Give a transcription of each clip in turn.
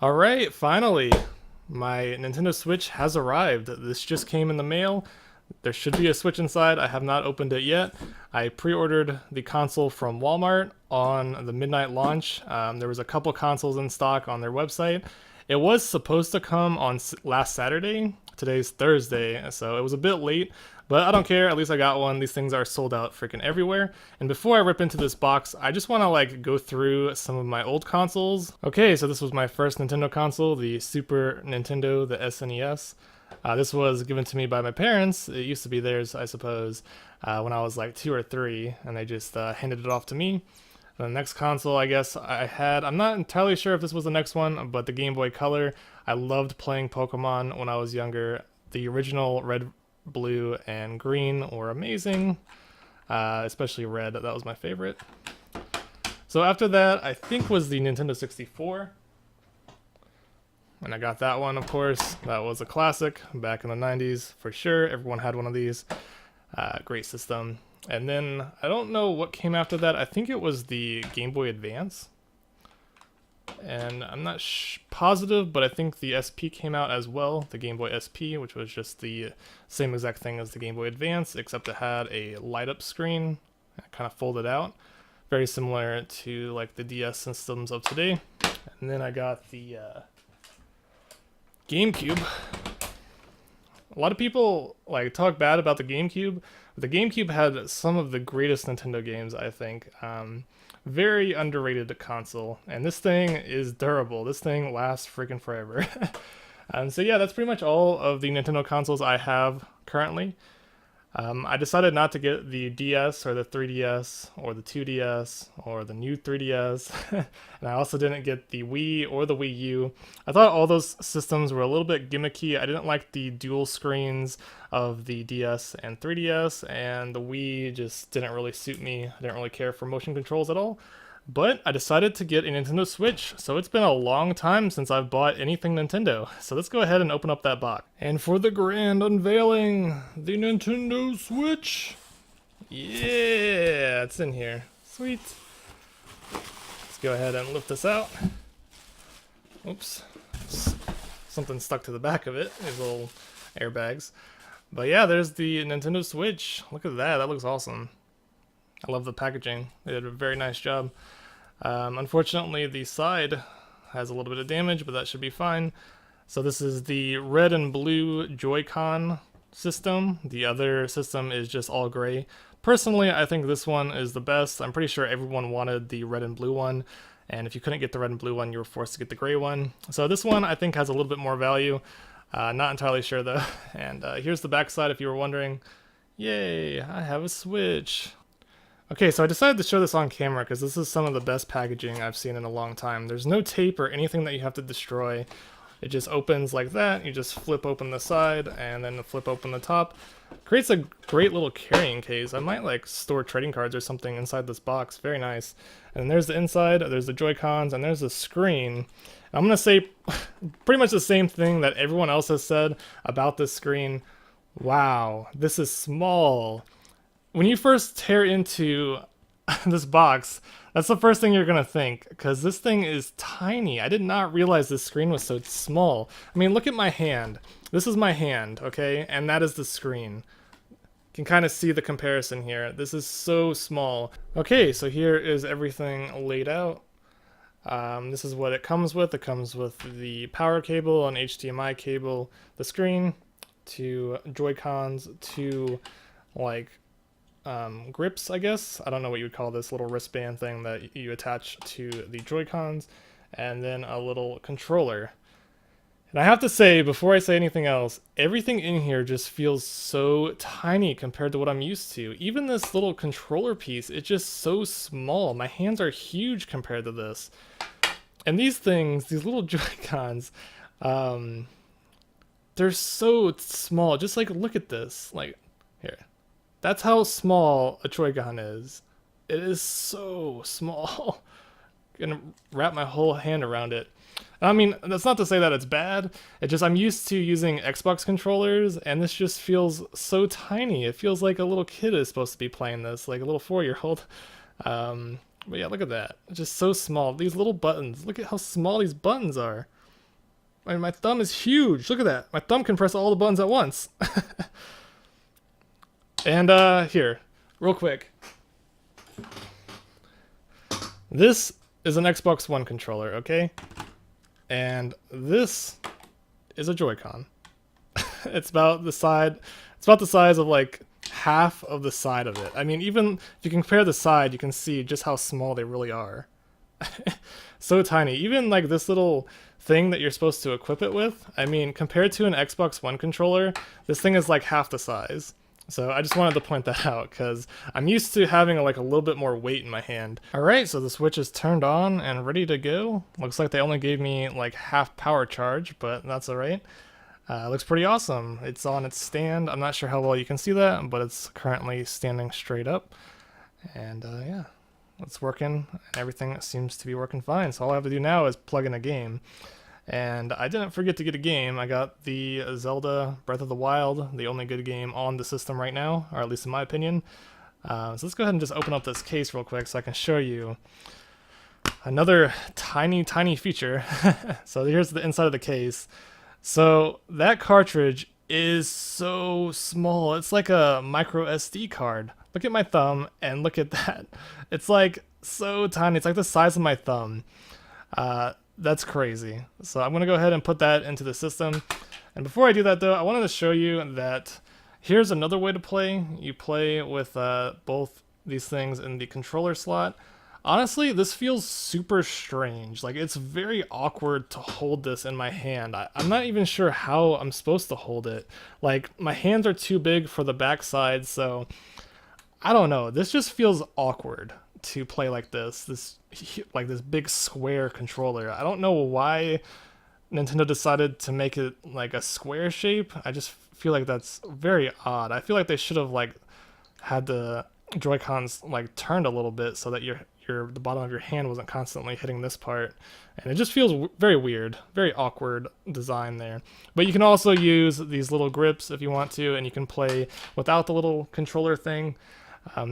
Alright, finally! My Nintendo Switch has arrived. This just came in the mail. There should be a Switch inside. I have not opened it yet. I pre-ordered the console from Walmart on the midnight launch. There was a couple consoles in stock on their website. It was supposed to come on last Saturday. Today's Thursday, so it was a bit late, but I don't care. At least I got one. These things are sold out freaking everywhere. And before I rip into this box, I just want to go through some of my old consoles. Okay, so this was my first Nintendo console, the Super Nintendo, the SNES. This was given to me by my parents. It used to be theirs, I suppose, when I was like 2 or 3, and they just handed it off to me. The next console, I guess, I had, I'm not entirely sure if this was the next one, but the Game Boy Color. I loved playing Pokemon when I was younger. The original red, blue, and green were amazing, especially red. That was my favorite. So after that, I think was the Nintendo 64. And I got that one, of course. That was a classic back in the 90s, for sure. Everyone had one of these. Great system. And then, I don't know what came after that. I think it was the Game Boy Advance. And I'm not positive, but I think the SP came out as well. The Game Boy SP, which was just the same exact thing as the Game Boy Advance, except it had a light-up screen. It kind of folded out. Very similar to like the DS systems of today. And then I got the GameCube. A lot of people talk bad about the GameCube. The GameCube had some of the greatest Nintendo games, I think. Very underrated console, and this thing is durable. This thing lasts freaking forever. So yeah, that's pretty much all of the Nintendo consoles I have currently. I decided not to get the DS or the 3DS or the 2DS or the new 3DS, and I also didn't get the Wii or the Wii U. I thought all those systems were a little bit gimmicky. I didn't like the dual screens of the DS and 3DS, and the Wii just didn't really suit me. I didn't really care for motion controls at all. But I decided to get a Nintendo Switch, so it's been a long time since I've bought anything Nintendo. So let's go ahead and open up that box. And for the grand unveiling, the Nintendo Switch! Yeah, it's in here. Sweet. Let's go ahead and lift this out. Oops. Something stuck to the back of it, these little airbags. But yeah, there's the Nintendo Switch. Look at that, that looks awesome. I love the packaging. They did a very nice job. Unfortunately, the side has a little bit of damage, but that should be fine. So this is the red and blue Joy-Con system. The other system is just all gray. Personally, I think this one is the best. I'm pretty sure everyone wanted the red and blue one, and if you couldn't get the red and blue one, you were forced to get the gray one. So this one, I think, has a little bit more value. Not entirely sure, though. And here's the back side, if you were wondering. Yay, I have a Switch. Okay, so I decided to show this on camera because this is some of the best packaging I've seen in a long time. There's no tape or anything that you have to destroy. It just opens like that. You just flip open the side and then flip open the top. Creates a great little carrying case. I might store trading cards or something inside this box. Very nice. And there's the inside, there's the Joy-Cons, and there's the screen. I'm going to say pretty much the same thing that everyone else has said about this screen. Wow, this is small. When you first tear into this box, that's the first thing you're gonna think, because this thing is tiny. I did not realize this screen was so small. I mean, look at my hand. This is my hand, okay? And that is the screen. You can kind of see the comparison here. This is so small. Okay, so here is everything laid out. This is what it comes with. It comes with the power cable, an HDMI cable, the screen, two Joy-Cons, two grips, I guess. I don't know what you would call this little wristband thing that you attach to the Joy-Cons, and then a little controller. And I have to say, before I say anything else, everything in here just feels so tiny compared to what I'm used to. Even this little controller piece, it's just so small. My hands are huge compared to this. And these things, these little Joy-Cons, they're so small. Just look at this. Here. That's how small a Joy-Con is. It is so small. I'm gonna wrap my whole hand around it. I mean, that's not to say that it's bad. It just, I'm used to using Xbox controllers, and this just feels so tiny. It feels like a little kid is supposed to be playing this, like a little 4-year-old. But yeah, look at that. It's just so small. These little buttons. Look at how small these buttons are. My thumb is huge. Look at that. My thumb can press all the buttons at once. And here, real quick. This is an Xbox One controller, okay? And this is a Joy-Con. It's about the size of like half of the side of it. I mean, even if you compare the side, you can see just how small they really are. So tiny. Even like this little thing that you're supposed to equip it with, I mean, compared to an Xbox One controller, this thing is like half the size. So I just wanted to point that out because I'm used to having like a little bit more weight in my hand. Alright, so the Switch is turned on and ready to go. Looks like they only gave me like half power charge, but that's alright. It looks pretty awesome. It's on its stand. I'm not sure how well you can see that, but it's currently standing straight up. And yeah, it's working. Everything seems to be working fine. So all I have to do now is plug in a game. And I didn't forget to get a game. I got the Zelda Breath of the Wild, the only good game on the system right now, or at least in my opinion. So let's go ahead and just open up this case real quick so I can show you another tiny feature. So here's the inside of the case. So that cartridge is so small. It's like a micro SD card. Look at my thumb and look at that. It's like so tiny. It's like the size of my thumb. That's crazy. So I'm going to go ahead and put that into the system. And before I do that though, I wanted to show you that here's another way to play. You play with both these things in the controller slot. Honestly, this feels super strange. Like, it's very awkward to hold this in my hand. I'm not even sure how I'm supposed to hold it. Like, my hands are too big for the backside, so I don't know. This just feels awkward to play like this. This big square controller. I don't know why Nintendo decided to make it like a square shape. I just feel like that's very odd. I feel like they should have like had the Joy-Cons like turned a little bit so that the bottom of your hand wasn't constantly hitting this part, and it just feels very weird, very awkward design there. But you can also use these little grips if you want to, and you can play without the little controller thing.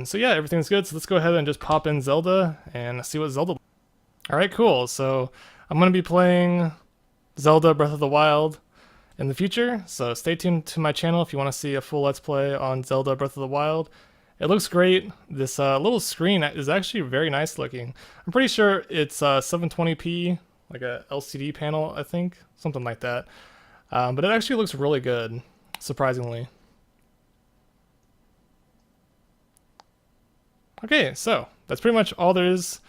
So yeah, everything's good. So let's go ahead and just pop in Zelda and see what Zelda. All right, cool. So I'm gonna be playing Zelda Breath of the Wild in the future. So stay tuned to my channel if you want to see a full Let's Play on Zelda Breath of the Wild. It looks great. This little screen is actually very nice looking. I'm pretty sure it's 720p, like a LCD panel, I think, something like that. But it actually looks really good, surprisingly. Okay, so that's pretty much all there is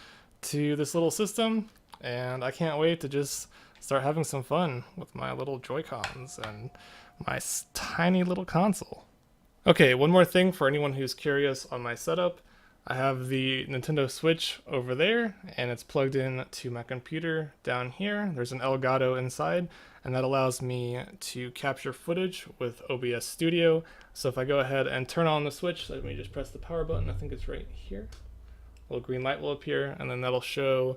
to this little system, and I can't wait to just start having some fun with my little Joy-Cons and my tiny little console. Okay, one more thing for anyone who's curious on my setup. I have the Nintendo Switch over there, and it's plugged in to my computer down here. There's an Elgato inside, and that allows me to capture footage with OBS Studio. So if I go ahead and turn on the Switch, let me just press the power button. I think it's right here. A little green light will appear, and then that'll show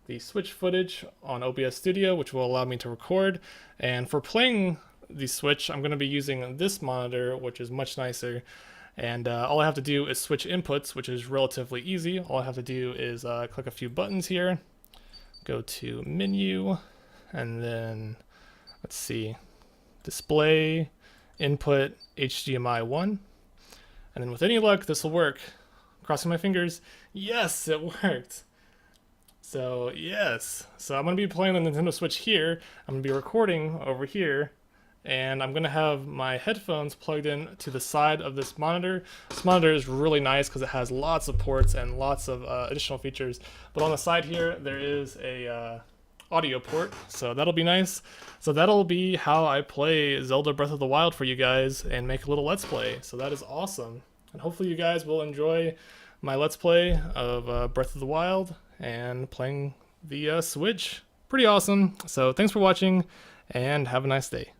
the Switch footage on OBS Studio, which will allow me to record. And for playing the Switch, I'm going to be using this monitor, which is much nicer, and all I have to do is switch inputs, which is relatively easy. All I have to do is click a few buttons here, go to menu, and then let's see, display, input, HDMI 1, and then with any luck this will work. Crossing my fingers. Yes, it worked. So yes, so I'm going to be playing the Nintendo Switch here, I'm going to be recording over here, and I'm going to have my headphones plugged in to the side of this monitor. This monitor is really nice because it has lots of ports and lots of additional features. But on the side here, there is a audio port, so that'll be nice. So that'll be how I play Zelda Breath of the Wild for you guys and make a little Let's Play. So that is awesome. And hopefully you guys will enjoy my Let's Play of Breath of the Wild and playing the Switch. Pretty awesome. So thanks for watching, and have a nice day.